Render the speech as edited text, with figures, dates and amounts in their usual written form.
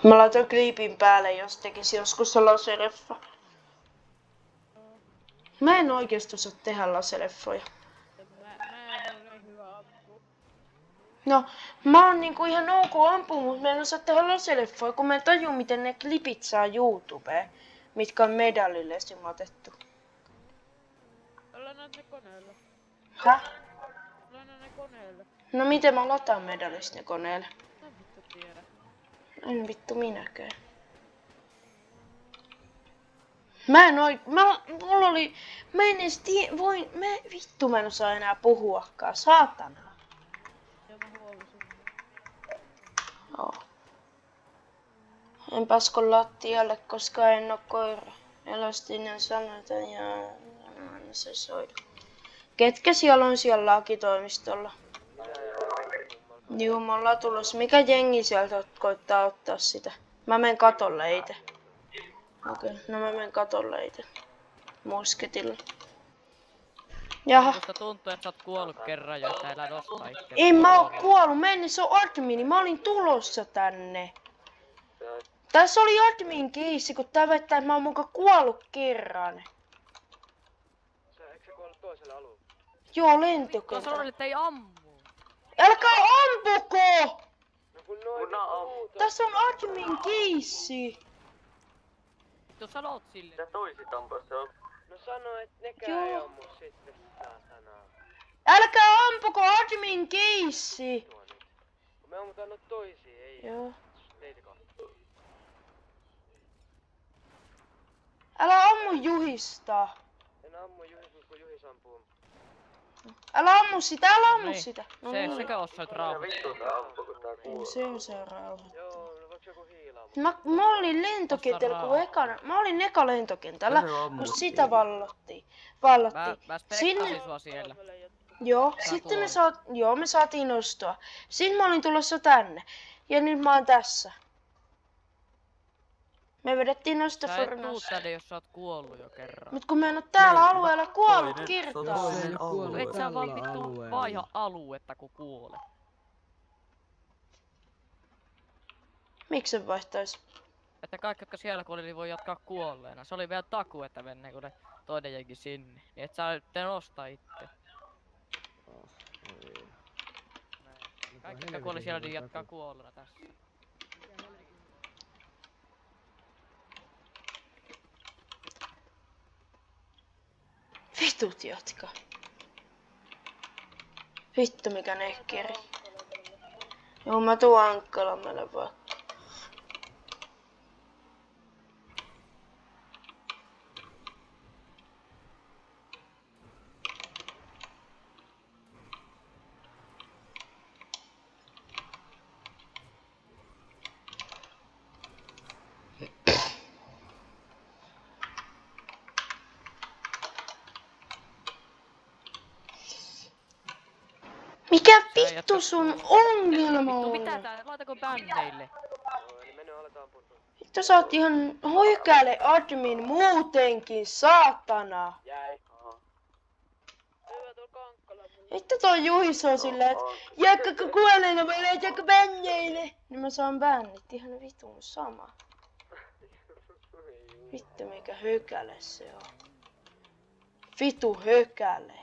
Mä laitan klipin päälle, jos tekisi joskus lasereffa. Mä en oikeesti osaa tehdä lasereffoja. Mä en ole hyvä ampu. No, mä oon niinku ihan ok ampua, mut mä en osaa tehdä lasereffoja, kun mä en taju miten ne klipit saa YouTubeen, mitkä on medalille esim. Otettu. Lennät ne koneella. Häh? Lennät ne koneella. No miten mä lataan medalista ne koneelle? En vittu tiedä. En vittu minäkään. Mä en mulla oli, mä en edes mä en osaa enää puhuakaan, saatana. Ja mä huomasin. Joo. En pasko lattialle, koska en oo koira. Elastinen sanota ja anna se soida. Ketkä siellä on siellä lakitoimistolla? Juu, me ollaan tulossa. Mikä jengi sieltä koittaa ottaa sitä? Mä menen katolle ite. Okei, no mä menen katolle ite. Musketilla. Jaha. Musta tuntuu, että sä oot kuollut kerran jo, että älä nostaa itse. Ei mä oo kuollut, mennä, se on admini. Mä olin tulossa tänne. Tässä oli admin kiissi, kun tää väittää, että mä oon muka kuollut kerran. Eikö sä kuollut toiselle alueelle? Joo, Mä lentokentällä. sanoin, että ei ammu. Älkää ampuko! No kun noin puhutaan. Tässä on admin kiissi. Vittu sanot sille. Mitä toisit ampua se on? No sano, et nekään ei ammu sitten, saatanaa. Älkää ampuko admin kiissi. Tuo nyt. Kun me ammutaan nyt toisiin, ei. Joo. Teitä kahta. Älä ammu Juhista. En ammu Juhis, kun Juhis ampuu. Älä ammu sitä, älä ammu Niin. sitä. No Se, niin. sekö osoit Ja rauhoittaa? vittu tää ampuu, kun tää Ei kuuluu. se rauha. Joo, no voiko joku hiilaa? Mä olin lentokentällä, kun mä olin eka lentokentällä, kun sitä vallottiin. Mä Sinne, spektasin sua siellä. joo, sitten me saatiin nostoa. Sitten mä olin tulossa tänne. Ja nyt mä oon tässä. Me vedettiin Sä et tuu nostofornossa. tänne, jos sä oot kuollut jo kerran. Mut kun mä en oo täällä alueella kuollut kertaa. Toinen alue. Et sä vaan Tällä vittu alueella. vaiha aluetta, kun kuolet. Miksi se vaihtais? Että kaikki, jotka siellä kuoli, niin voi jatkaa kuolleena. Se oli vielä takuu, että mennään kun ne toinen jengi sinne. Niin et sä nyt nosta itse. Kaikki, jotka kuoli siellä, niin jatkaa kuolleena tässä. Vitut jotka. Vittu mikä nekkeri. Joo, mä tuun Ankkalammelle vaan. Mikä vittu sun ongelma Vittu, on? mitä tää? Laitako bänneille? Joo, eli mennään aletaan ampua. Vittu sä oot ihan hoikäle admin muutenkin, saatana. Jäi. Hyvä, tuolla Kankkala. Vittu toi Juhis on silleen, että jäkkäkö kuolleena vai löytääkö bänneille? Niin mä saan bännit, ihan vitun sama. Vittu mikä hökäle se on. Vitu hökäle.